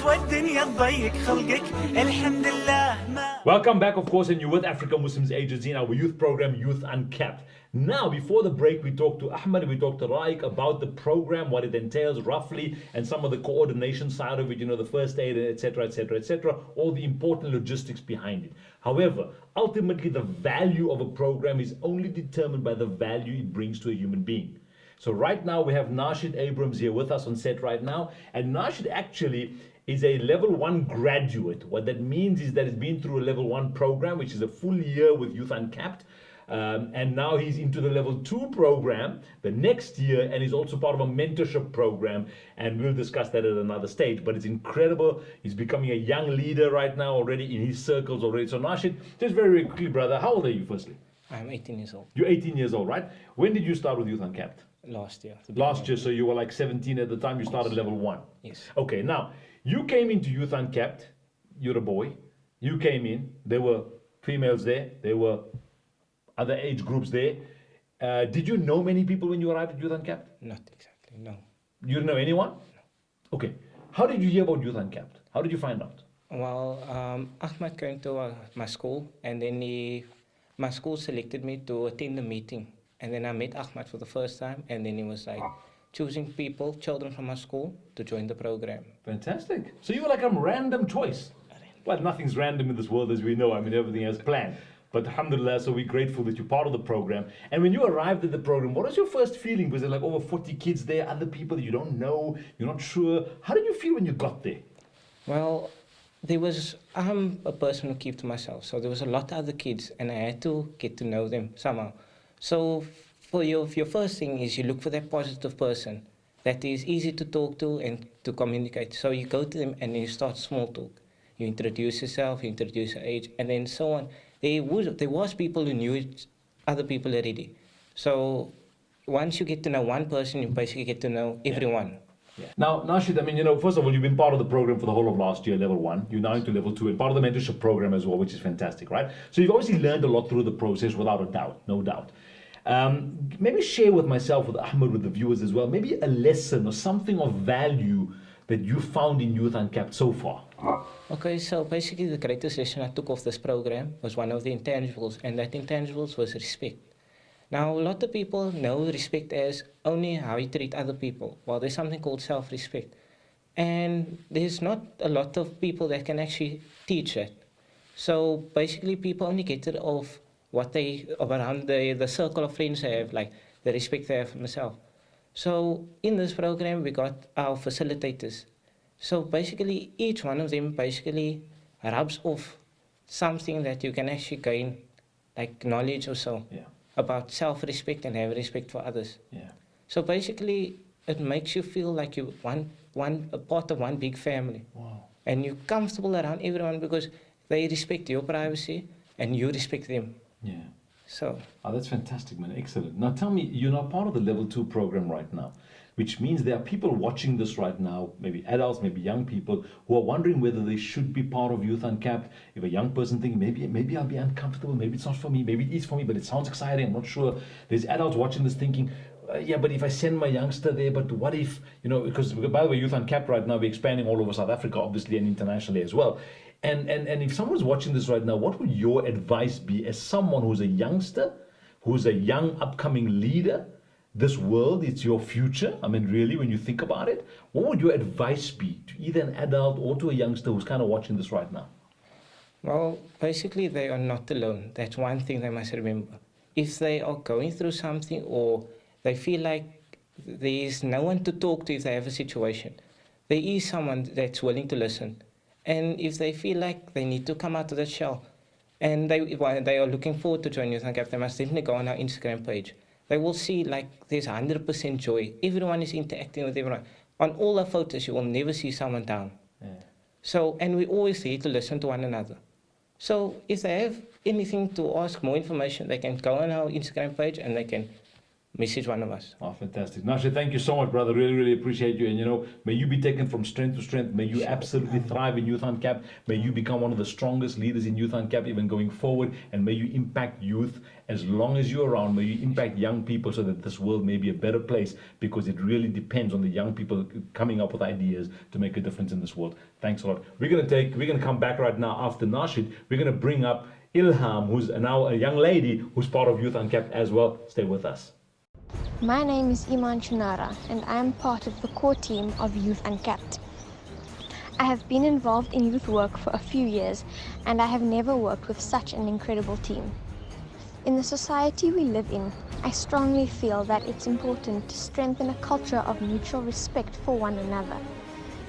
والدنيا تضيق خلقك الحمد لله ما. Welcome back, of course, in Youth Africa Muslims Agency in our youth program, Youth Uncapped. Now, before the break, we talked to Ahmed, we talked to Raik about the program, what it entails roughly, and some of the coordination side of it, the first aid, etc., etc., etc., all the important logistics behind it. However, ultimately, the value of a program is only determined by the value it brings to a human being. So right now, we have Nashid Abrams here with us on set right now, and Nashid actually is a level 1 graduate. What that means is that he's been through a level 1 program, which is a full year with Youth Uncapped. And now he's into the level 2 program the next year, and he's also part of a mentorship program, and we'll discuss that at another stage. But it's incredible. He's becoming a young leader right now already in his circles already. So Nashid, just very, very quickly, brother, how old are you firstly? I'm 18 years old. You're 18 years old, right? When did you start with Youth Uncapped? Last year. Last year, so you were like 17 at the time you started level 1. Yes. Okay, now, you came into Youth Uncapped, you're a boy, you came in, there were females there, there were other age groups there. Did you know many people when you arrived at Youth Uncapped? Not exactly, no. You didn't know anyone? No. Okay, how did you hear about Youth Uncapped? How did you find out? Well, Ahmed came to my school, and then my school selected me to attend the meeting. And then I met Ahmed for the first time, and then he was like choosing children from my school to join the program. Fantastic. So you were like a random choice. Well, nothing's random in this world, as we know. I mean, everything has planned. But alhamdulillah, so we're grateful that you're part of the program. And when you arrived at the program, what was your first feeling? Was there like over 40 kids there, other people that you don't know, you're not sure? How did you feel when you got there? Well, I'm a person who keeps to myself, so there was a lot of other kids, and I had to get to know them somehow. So for your first thing is you look for that positive person that is easy to talk to and to communicate. So you go to them and you start small talk. You introduce yourself, you introduce your age, and then so on. There was people who knew other people already. So once you get to know one person, you basically get to know everyone. Yeah. Now, Nashid, I mean, first of all, you've been part of the program for the whole of last year, level 1. You're now into level 2 and part of the mentorship program as well, which is fantastic, right? So you've obviously learned a lot through the process, without a doubt, no doubt. Maybe share with myself, with Ahmed, with the viewers as well, maybe a lesson or something of value that you found in Youth Uncapped so far. Okay, so basically the greatest lesson I took off this program was one of the intangibles, and that intangibles was respect. Now, a lot of people know respect as only how you treat other people. Well, there's something called self-respect. And there's not a lot of people that can actually teach that. So basically people only get it off around the circle of friends they have, like the respect they have for themselves. So in this program, we got our facilitators. So basically, each one of them basically rubs off something that you can actually gain, like knowledge or so, about self-respect and have respect for others. Yeah. So basically, it makes you feel like you're a part of one big family. Wow. And you're comfortable around everyone because they respect your privacy and you respect them. Yeah. So. Oh, that's fantastic, man. Excellent. Now tell me, you're now part of the level 2 program right now, which means there are people watching this right now, maybe adults, maybe young people, who are wondering whether they should be part of Youth Uncapped. If a young person thinking, maybe I'll be uncomfortable, maybe it's not for me, maybe it is for me, but it sounds exciting, I'm not sure. There's adults watching this thinking, yeah, but if I send my youngster there, but what if, because by the way, Youth Uncapped right now, we're expanding all over South Africa, obviously, and internationally as well. And if someone's watching this right now, what would your advice be as someone who's a youngster, who's a young upcoming leader? This world, it's your future. I mean, really, when you think about it, what would your advice be to either an adult or to a youngster who's kind of watching this right now? Well, basically, they are not alone. That's one thing they must remember. If they are going through something or they feel like there is no one to talk to if they have a situation, there is someone that's willing to listen. And if they feel like they need to come out of that shell and they are looking forward to joining Youth Uncapped, they must definitely go on our Instagram page. They will see like there's 100% joy. Everyone is interacting with everyone. On all our photos, you will never see someone down. Yeah. So, and we always here to listen to one another. So if they have anything to ask, more information, they can go on our Instagram page and they can message one of us. Oh, fantastic. Nasha, thank you so much, brother. Really, really appreciate you. And, may you be taken from strength to strength. May you absolutely thrive in Youth Uncapped. May you become one of the strongest leaders in Youth Uncapped even going forward. And may you impact youth as long as you're around. May you impact young people so that this world may be a better place, because it really depends on the young people coming up with ideas to make a difference in this world. Thanks a lot. We're going to come back right now after Nashid. We're going to bring up Ilham, who's now a young lady who's part of Youth Uncapped as well. Stay with us. My name is Iman Chunara and I am part of the core team of Youth Uncapped. I have been involved in youth work for a few years and I have never worked with such an incredible team. In the society we live in, I strongly feel that it's important to strengthen a culture of mutual respect for one another.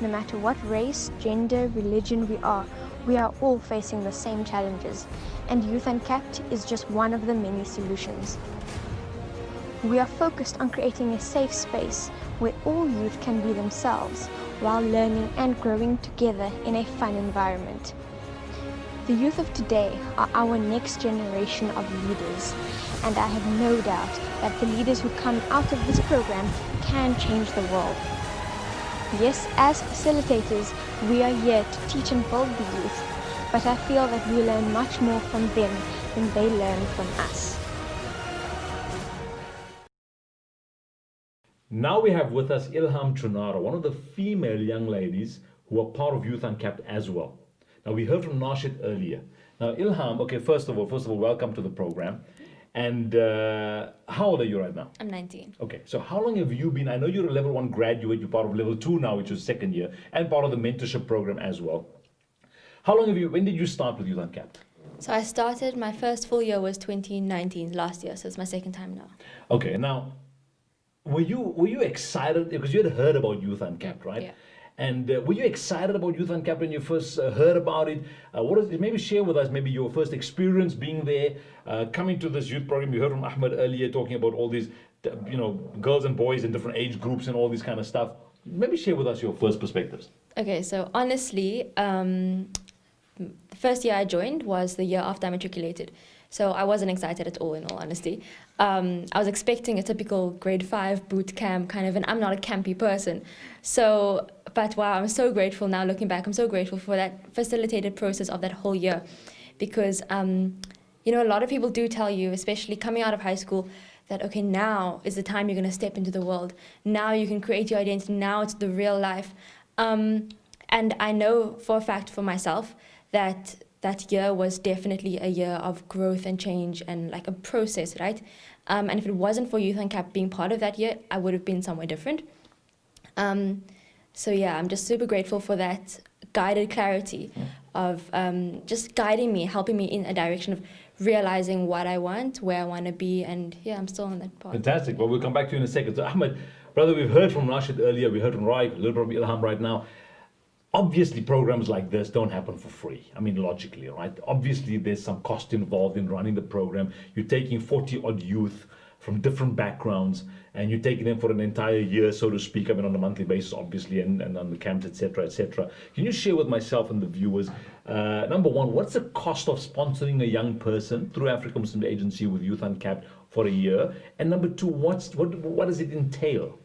No matter what race, gender, religion we are all facing the same challenges, and Youth Uncapped is just one of the many solutions. We are focused on creating a safe space where all youth can be themselves while learning and growing together in a fun environment. The youth of today are our next generation of leaders, and I have no doubt that the leaders who come out of this program can change the world. Yes, as facilitators, we are here to teach and build the youth, but I feel that we learn much more from them than they learn from us. Now we have with us Ilham Chunara, one of the female young ladies who are part of Youth Uncapped as well. Now we heard from Nashid earlier. Now Ilham, okay, first of all, welcome to the program. And how old are you right now? I'm 19. Okay, so how long have you been? I know you're a level 1 graduate, you're part of level 2 now, which is second year, and part of the mentorship program as well. When did you start with Youth Uncapped? So I started, my first full year was 2019, last year, so it's my second time now. Okay, now, were you excited, because you had heard about Youth Uncapped, right? Yeah. And were you excited about Youth Uncapped when you first heard about it? Maybe share with us maybe your first experience being there, coming to this youth program. You heard from Ahmed earlier talking about all these, girls and boys in different age groups and all this kind of stuff. Maybe share with us your first perspectives. Okay, so honestly, the first year I joined was the year after I matriculated. So I wasn't excited at all, in all honesty. I was expecting a typical grade 5 boot camp kind of, and I'm not a campy person. But wow, I'm so grateful now looking back. I'm so grateful for that facilitated process of that whole year. Because, a lot of people do tell you, especially coming out of high school, that, okay, now is the time you're going to step into the world. Now you can create your identity. Now it's the real life. And I know for a fact for myself that that year was definitely a year of growth and change and like a process, right? And if it wasn't for Youth Uncapped being part of that year, I would have been somewhere different. So yeah, I'm just super grateful for that guided clarity of just guiding me, helping me in a direction of realizing what I want, where I want to be, and yeah, I'm still on that path. Fantastic. Well, we'll come back to you in a second. So Ahmed, brother, we've heard from Rashid earlier, we heard from Raik, a little bit from Ilham right now. Obviously, programs like this don't happen for free. I mean, logically, right? Obviously, there's some cost involved in running the program. You're taking 40-odd youth from different backgrounds, and you're taking them for an entire year, so to speak, on a monthly basis, obviously, and on the camps, etc., etc. Can you share with myself and the viewers, number one, what's the cost of sponsoring a young person through Africa Muslim Agency with Youth Uncapped for a year? And number two, what does it entail?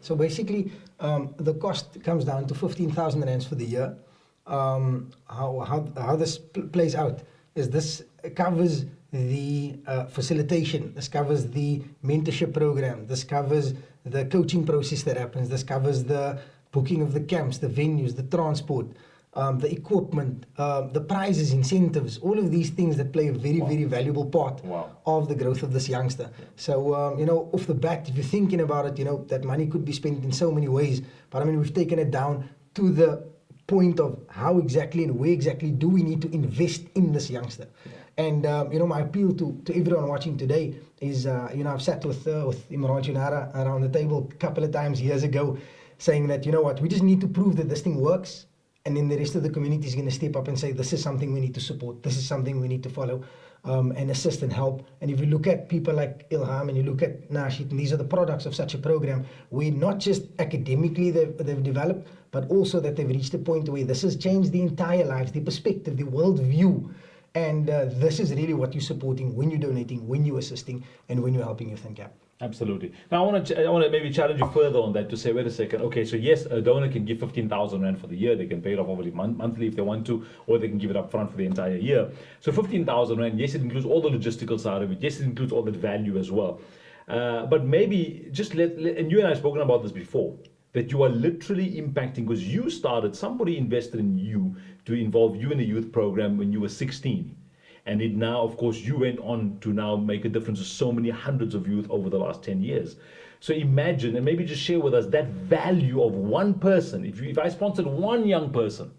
So basically, the cost comes down to 15,000 rands for the year. How this plays out is this covers the facilitation, this covers the mentorship program, this covers the coaching process that happens, this covers the booking of the camps, the venues, the transport, the equipment, the prizes, incentives, all of these things that play a very, very valuable part of the growth of this youngster. So, off the bat, if you're thinking about it, that money could be spent in so many ways. But I mean, we've taken it down to the point of how exactly and where exactly do we need to invest in this youngster. And, my appeal to everyone watching today is, I've sat with Imran Chunara around the table a couple of times years ago saying that, we just need to prove that this thing works. And then the rest of the community is going to step up and say, this is something we need to support. This is something we need to follow and assist and help. And if you look at people like Ilham and you look at Nashid, and these are the products of such a program where not just academically they've developed, but also that they've reached a point where this has changed the entire lives, the perspective, the world view. And this is really what you're supporting when you're donating, when you're assisting, and when you're helping Youth Uncapped. Absolutely. Now, I want to maybe challenge you further on that to say, wait a second. Okay, so yes, a donor can give 15,000 rand for the year. They can pay it off over monthly if they want to, or they can give it up front for the entire year. So 15,000 rand, yes, it includes all the logistical side of it. Yes, it includes all that value as well. But maybe just and you and I have spoken about this before, that you are literally impacting, because you started, somebody invested in you to involve you in a youth program when you were 16. And it now, of course, you went on to now make a difference to so many hundreds of youth over the last 10 years. So imagine, and maybe just share with us that value of one person. If I sponsored one young person,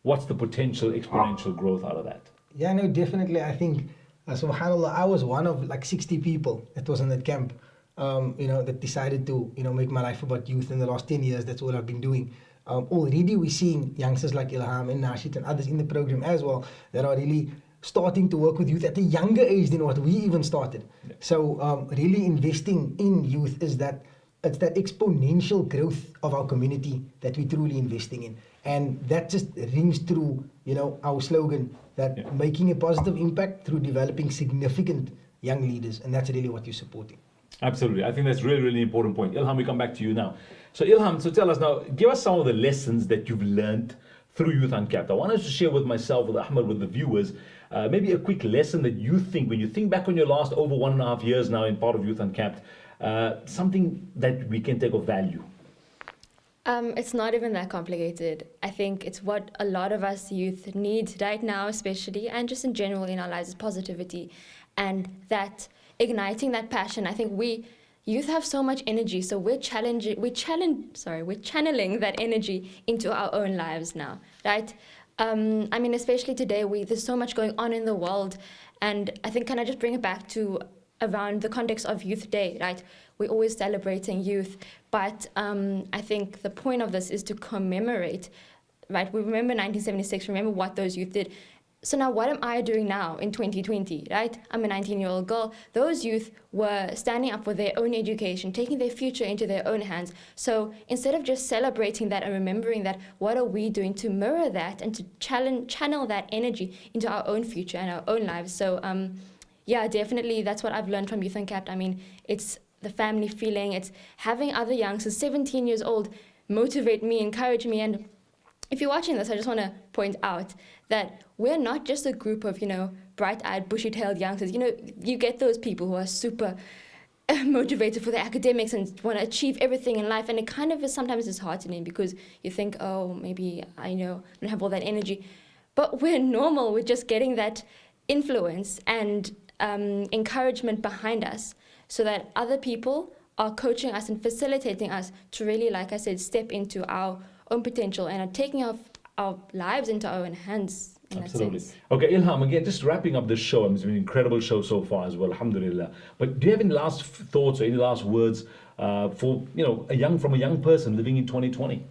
what's the potential exponential growth out of that? Yeah, no, definitely. I think, subhanAllah, I was one of like 60 people that was in that camp, that decided to, make my life about youth in the last 10 years. That's all I've been doing. Already we're seeing youngsters like Ilham and Nashid and others in the program as well that are really starting to work with youth at a younger age than what we even started. Yeah. So really investing in youth it's that exponential growth of our community that we're truly investing in. And that just rings through, our slogan that making a positive impact through developing significant young leaders. And that's really what you're supporting. Absolutely. I think that's really, really important point. Ilham, we come back to you now. So Ilham, so tell us now, give us some of the lessons that you've learned through Youth Uncapped. I wanted to share with myself, with Ahmed, with the viewers, maybe a quick lesson that you think, when you think back on your last over 1.5 years now in part of Youth Uncapped, something that we can take of value. It's not even that complicated. I think it's what a lot of us youth need right now, especially, and just in general in our lives, is positivity, and that igniting that passion. I think youth have so much energy, so we're channeling that energy into our own lives now, right? Especially today, there's so much going on in the world, and I think, can I just bring it back to around the context of Youth Day, right? We're always celebrating youth, but I think the point of this is to commemorate, right? We remember 1976, remember what those youth did. So now what am I doing now in 2020, right? I'm a 19-year-old girl. Those youth were standing up for their own education, taking their future into their own hands. So instead of just celebrating that and remembering that, what are we doing to mirror that and to channel that energy into our own future and our own lives? So definitely that's what I've learned from Youth Uncapped. It's the family feeling, it's having other youngsters, 17 years old, motivate me, encourage me. And if you're watching this, I just want to point out that we're not just a group of, bright-eyed, bushy-tailed youngsters. You get those people who are super motivated for their academics and want to achieve everything in life. And it kind of is sometimes disheartening because you think, oh, maybe I don't have all that energy. But we're normal. We're just getting that influence and encouragement behind us so that other people are coaching us and facilitating us to really, like I said, step into our own potential and are taking our lives into our own hands. Absolutely. Okay, Ilham, again, just wrapping up this show. It's been an incredible show so far as well, alhamdulillah. But do you have any last thoughts or any last words for a young person living in 2020?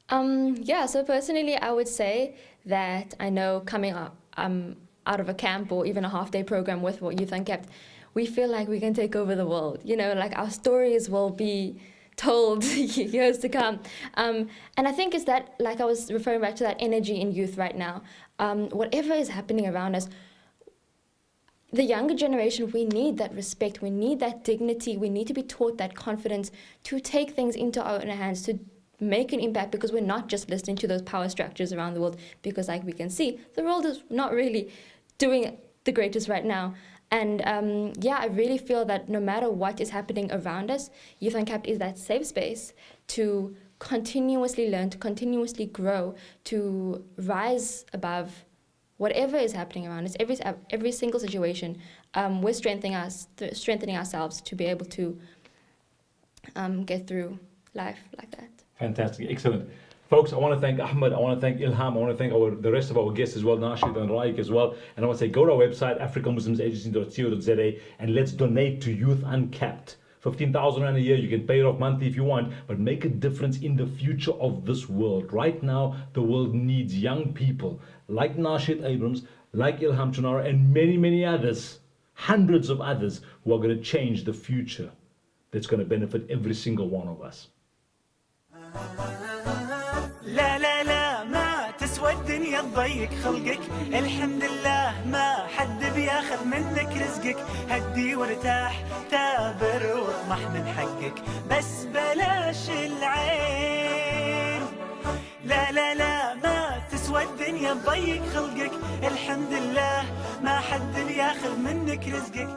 So personally, I would say that I know coming up out of a camp or even a half-day program with Youth Uncapped, we feel like we can take over the world. Like our stories will be told years to come. And I think it's that, like I was referring back to that energy in youth right now. Whatever is happening around us, the younger generation, we need that respect, we need that dignity, we need to be taught that confidence to take things into our own hands, to make an impact, because we're not just listening to those power structures around the world, because like we can see, the world is not really doing the greatest right now. And I really feel that no matter what is happening around us, Youth Uncapped is that safe space to continuously learn, to continuously grow, to rise above whatever is happening around us, every single situation. We're strengthening ourselves to be able to get through life like that. Fantastic, excellent. Folks, I want to thank Ahmed, I want to thank Ilham, I want to thank the rest of our guests as well, Nashid and Raik as well. And I want to say, go to our website, africamuslimsagency.co.za, and let's donate to Youth Uncapped. 15,000 Rand a year, you can pay it off monthly if you want, but make a difference in the future of this world. Right now, the world needs young people like Nashid Abrams, like Ilham Chunara, and many, many others, hundreds of others, who are going to change the future that's going to benefit every single one of us. لا لا لا ما تسوى تسوى الدنيا تضيق خلقك، الحمد لله ما حد بياخذ منك رزقك. هدي وارتاح ثابر واطمح من حقك، بس بلاش العين. لا لا لا ما تسوى الدنيا تضيق خلقك، الحمد لله ما حد بياخذ منك رزقك.